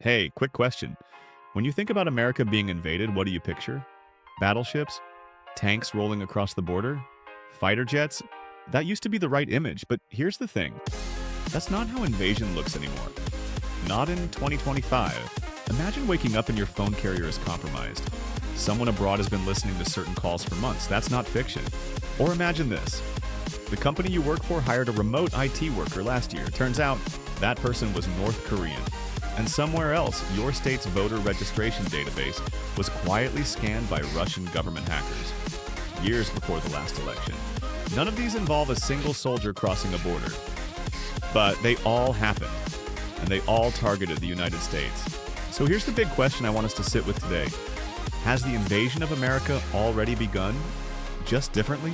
Hey, quick question. When you think about America being invaded, what do you picture? Battleships? Tanks rolling across the border? Fighter jets? That used to be the right image, but here's the thing. That's not how invasion looks anymore. Not in 2025. Imagine waking up and your phone carrier is compromised. Someone abroad has been listening to certain calls for months. That's not fiction. Or imagine this. The company you work for hired a remote IT worker last year. Turns out that person was North Korean. And somewhere else, your state's voter registration database was quietly scanned by Russian government hackers, years before the last election. None of these involve a single soldier crossing a border, but they all happened, and they all targeted the United States. So here's the big question I want us to sit with today. Has the invasion of America already begun? Just differently?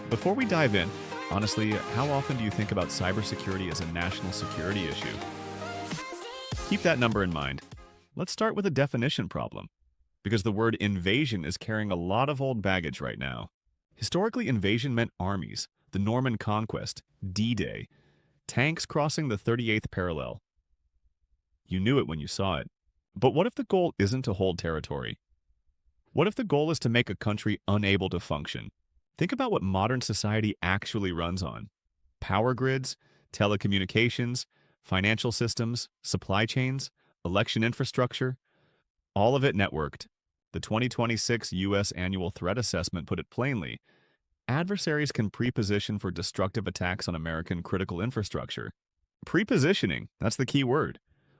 Before we dive in, honestly, how often do you think about cybersecurity as a national security issue? Keep that number in mind. Let's start with a definition problem, because the word invasion is carrying a lot of old baggage right now. Historically, invasion meant armies, the Norman Conquest, D-Day, tanks crossing the 38th parallel. You knew it when you saw it. But what if the goal isn't to hold territory? What if the goal is to make a country unable to function? Think about what modern society actually runs on. Power grids, telecommunications, financial systems, supply chains, election infrastructure, all of it networked. The 2026 U.S. Annual Threat Assessment put it plainly. Adversaries can pre-position for destructive attacks on American critical infrastructure. Pre-positioning, that's the key word.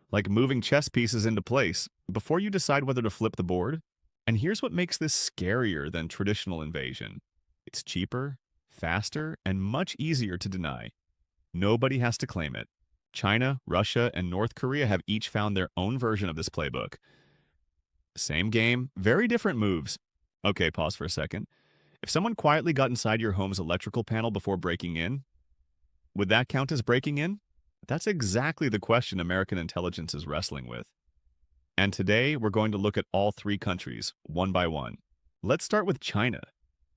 Like moving chess pieces into place before you decide whether to flip the board. And here's what makes this scarier than traditional invasion. It's cheaper, faster, and much easier to deny. Nobody has to claim it. China, Russia, and North Korea have each found their own version of this playbook. Same game, very different moves. Okay, pause for a second. If someone quietly got inside your home's electrical panel before breaking in, would that count as breaking in? That's exactly the question American intelligence is wrestling with. And today, we're going to look at all three countries, one by one. Let's start with China.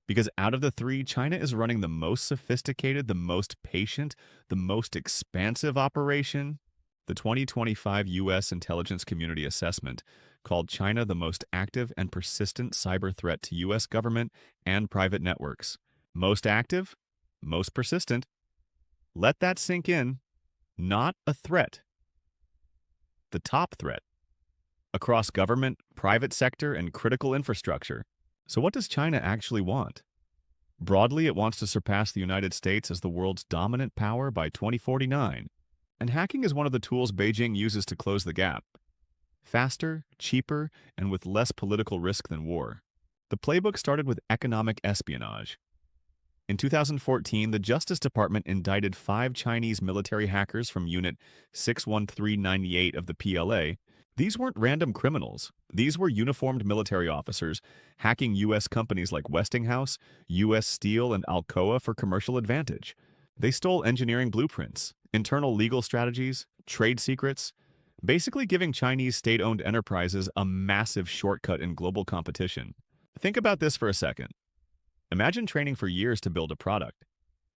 Because out of the three, China is running the most sophisticated, the most patient, the most expansive operation. The 2025 U.S. Intelligence Community Assessment called China the most active and persistent cyber threat to U.S. government and private networks. Most active, most persistent. Let that sink in. Not a threat. The top threat. Across government, private sector, and critical infrastructure. So what does China actually want? Broadly, it wants to surpass the United States as the world's dominant power by 2049. And hacking is one of the tools Beijing uses to close the gap. Faster, cheaper, and with less political risk than war. The playbook started with economic espionage. In 2014, the Justice Department indicted 5 Chinese military hackers from Unit 61398 of the PLA. These weren't random criminals. These were uniformed military officers hacking U.S. companies like Westinghouse, U.S. Steel, and Alcoa for commercial advantage. They stole engineering blueprints, internal legal strategies, trade secrets, basically giving Chinese state-owned enterprises a massive shortcut in global competition. Think about this for a second. Imagine training for years to build a product,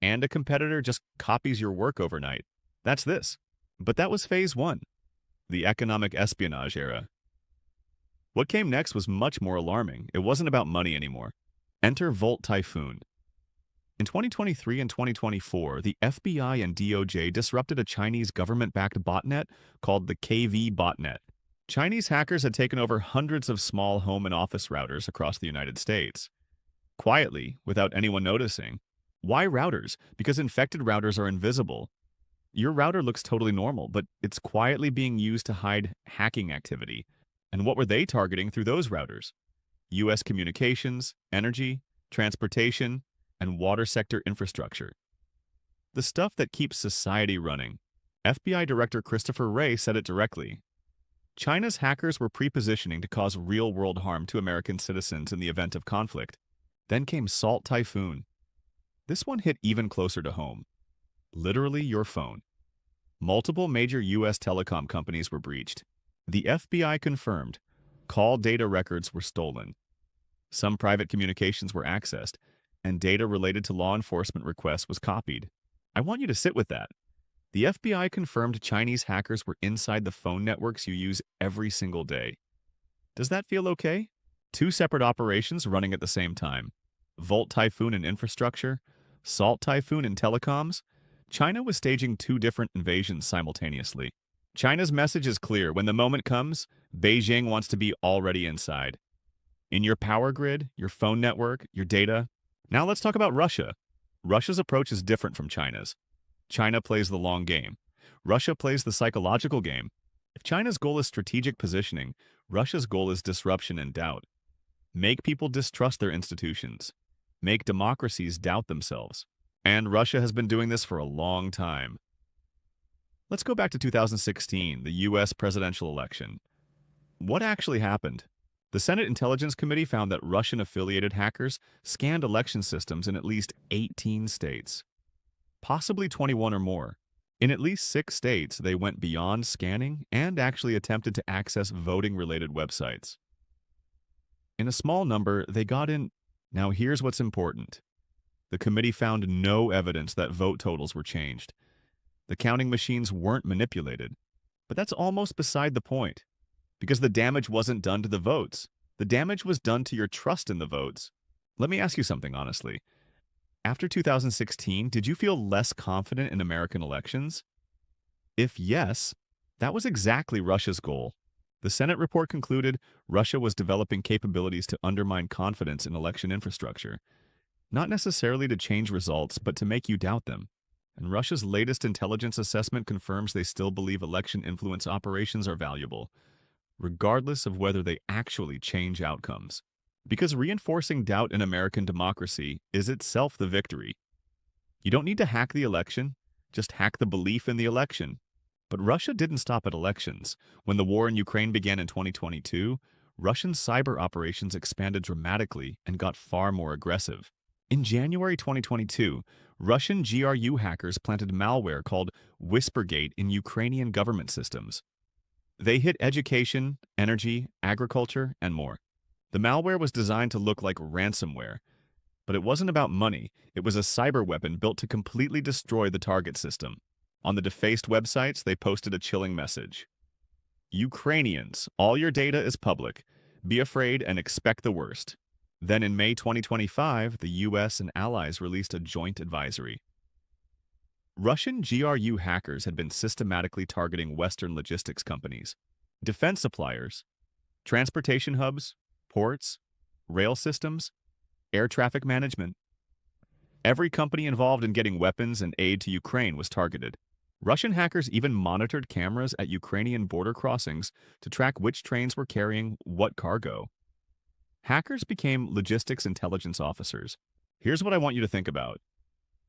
and a competitor just copies your work overnight. That's this. But that was phase 1. The economic espionage era. What came next was much more alarming. It wasn't about money anymore. Enter Volt Typhoon. In 2023 and 2024, the FBI and DOJ disrupted a Chinese government-backed botnet called the KV botnet. Chinese hackers had taken over hundreds of small home and office routers across the United States. Quietly, without anyone noticing. Why routers? Because infected routers are invisible. Your router looks totally normal, but it's quietly being used to hide hacking activity. And what were they targeting through those routers? U.S. communications, energy, transportation, and water sector infrastructure. The stuff that keeps society running. FBI Director Christopher Wray said it directly. China's hackers were pre-positioning to cause real-world harm to American citizens in the event of conflict. Then came Salt Typhoon. This one hit even closer to home. Literally your phone. Multiple major U.S. telecom companies were breached. The FBI confirmed call data records were stolen. Some private communications were accessed, and data related to law enforcement requests was copied. I want you to sit with that. The FBI confirmed Chinese hackers were inside the phone networks you use every single day. Does that feel okay? Two separate operations running at the same time. Volt Typhoon in infrastructure, Salt Typhoon in telecoms. China was staging two different invasions simultaneously. China's message is clear. When the moment comes, Beijing wants to be already inside. In your power grid, your phone network, your data. Now let's talk about Russia. Russia's approach is different from China's. China plays the long game. Russia plays the psychological game. If China's goal is strategic positioning, Russia's goal is disruption and doubt. Make people distrust their institutions. Make democracies doubt themselves. And Russia has been doing this for a long time. Let's go back to 2016, the US presidential election. What actually happened? The Senate Intelligence Committee found that Russian-affiliated hackers scanned election systems in at least 18 states, possibly 21 or more. In at least 6 states, they went beyond scanning and actually attempted to access voting-related websites. In a small number, they got in. Now here's what's important. The committee found no evidence that vote totals were changed. The counting machines weren't manipulated. But that's almost beside the point, because the damage wasn't done to the votes. The damage was done to your trust in the votes. Let me ask you something honestly. After 2016, did you feel less confident in American elections? If yes, that was exactly Russia's goal. The Senate report concluded Russia was developing capabilities to undermine confidence in election infrastructure, not necessarily to change results, but to make you doubt them. And Russia's latest intelligence assessment confirms they still believe election influence operations are valuable, regardless of whether they actually change outcomes. Because reinforcing doubt in American democracy is itself the victory. You don't need to hack the election, just hack the belief in the election. But Russia didn't stop at elections. When the war in Ukraine began in 2022, Russian cyber operations expanded dramatically and got far more aggressive. In January 2022, Russian GRU hackers planted malware called WhisperGate in Ukrainian government systems. They hit education, energy, agriculture, and more. The malware was designed to look like ransomware, but it wasn't about money. It was a cyber weapon built to completely destroy the target system. On the defaced websites, they posted a chilling message. Ukrainians, all your data is public. Be afraid and expect the worst. Then in May 2025, the US and allies released a joint advisory. Russian GRU hackers had been systematically targeting Western logistics companies, defense suppliers, transportation hubs, ports, rail systems, air traffic management. Every company involved in getting weapons and aid to Ukraine was targeted. Russian hackers even monitored cameras at Ukrainian border crossings to track which trains were carrying what cargo. Hackers became logistics intelligence officers. Here's what I want you to think about.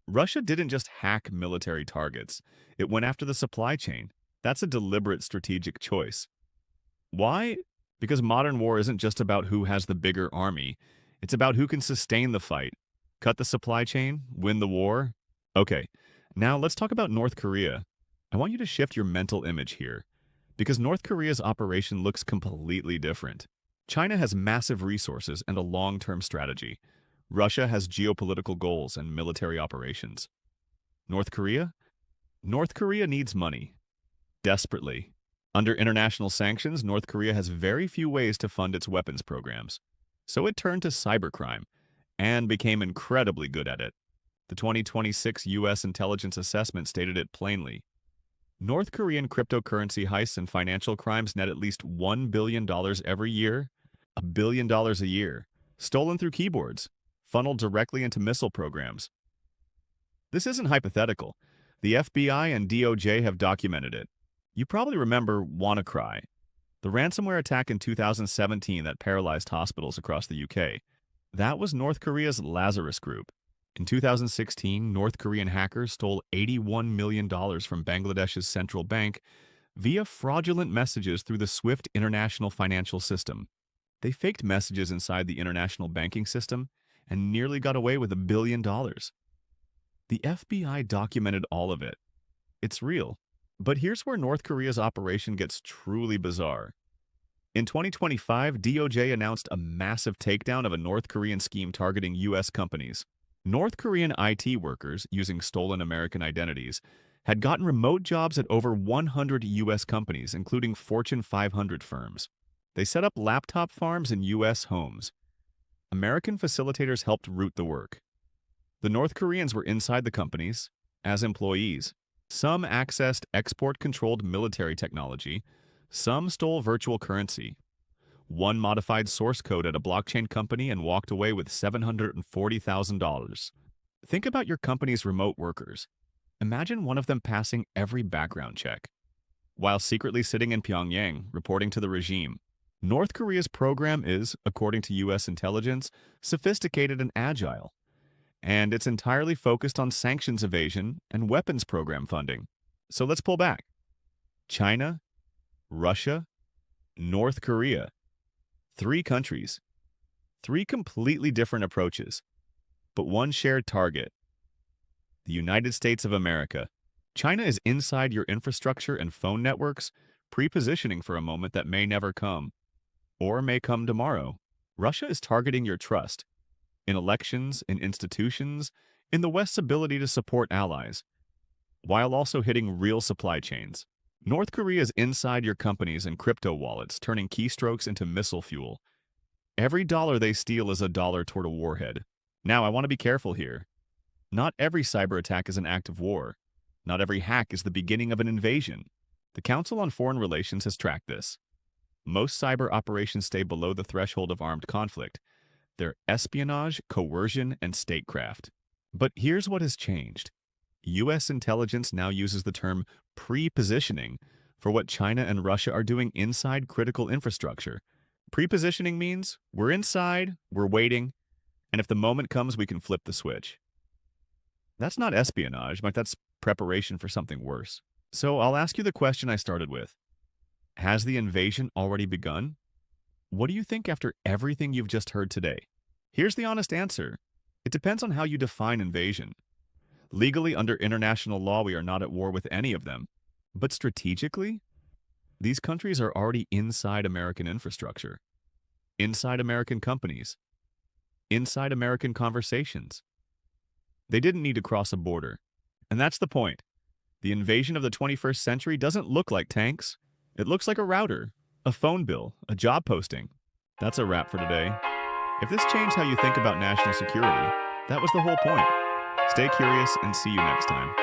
Russia didn't just hack military targets. It went after the supply chain. That's a deliberate strategic choice. Why? Because modern war isn't just about who has the bigger army. It's about who can sustain the fight. Cut the supply chain, win the war. Okay, now let's talk about North Korea. I want you to shift your mental image here, because North Korea's operation looks completely different. China has massive resources and a long-term strategy. Russia has geopolitical goals and military operations. North Korea? North Korea needs money. Desperately. Under international sanctions, North Korea has very few ways to fund its weapons programs. So it turned to cybercrime and became incredibly good at it. The 2026 U.S. intelligence assessment stated it plainly. North Korean cryptocurrency heists and financial crimes net at least $1 billion every year, $1 billion a year, stolen through keyboards, funneled directly into missile programs. This isn't hypothetical. The FBI and DOJ have documented it. You probably remember WannaCry, the ransomware attack in 2017 that paralyzed hospitals across the UK. That was North Korea's Lazarus group. In 2016, North Korean hackers stole $81 million from Bangladesh's central bank via fraudulent messages through the SWIFT international financial system. They faked messages inside the international banking system and nearly got away with $1 billion. The FBI documented all of it. It's real. But here's where North Korea's operation gets truly bizarre. In 2025, DOJ announced a massive takedown of a North Korean scheme targeting U.S. companies. North Korean IT workers, using stolen American identities, had gotten remote jobs at over 100 U.S. companies, including Fortune 500 firms. They set up laptop farms in U.S. homes. American facilitators helped route the work. The North Koreans were inside the companies as employees. Some accessed export-controlled military technology. Some stole virtual currency. One modified source code at a blockchain company and walked away with $740,000. Think about your company's remote workers. Imagine one of them passing every background check, while secretly sitting in Pyongyang, reporting to the regime. North Korea's program is, according to U.S. intelligence, sophisticated and agile, and it's entirely focused on sanctions evasion and weapons program funding. So let's pull back. China, Russia, North Korea. 3 countries. 3 completely different approaches, but one shared target. The United States of America. China is inside your infrastructure and phone networks, pre-positioning for a moment that may never come, or may come tomorrow. Russia is targeting your trust in elections, in institutions, in the West's ability to support allies, while also hitting real supply chains. North Korea is inside your companies and crypto wallets, turning keystrokes into missile fuel. Every dollar they steal is a dollar toward a warhead. Now, I want to be careful here. Not every cyber attack is an act of war. Not every hack is the beginning of an invasion. The Council on Foreign Relations has tracked this. Most cyber operations stay below the threshold of armed conflict. They're espionage, coercion, and statecraft. But here's what has changed. U.S. intelligence now uses the term pre-positioning for what China and Russia are doing inside critical infrastructure. Pre-positioning means we're inside, we're waiting, and if the moment comes, we can flip the switch. That's not espionage, but that's preparation for something worse. So I'll ask you the question I started with. Has the invasion already begun? What do you think after everything you've just heard today? Here's the honest answer. It depends on how you define invasion. Legally, under international law, we are not at war with any of them. But strategically, these countries are already inside American infrastructure, inside American companies, inside American conversations. They didn't need to cross a border. And that's the point. The invasion of the 21st century doesn't look like tanks. It looks like a router, a phone bill, a job posting. That's a wrap for today. If this changed how you think about national security, that was the whole point. Stay curious and see you next time.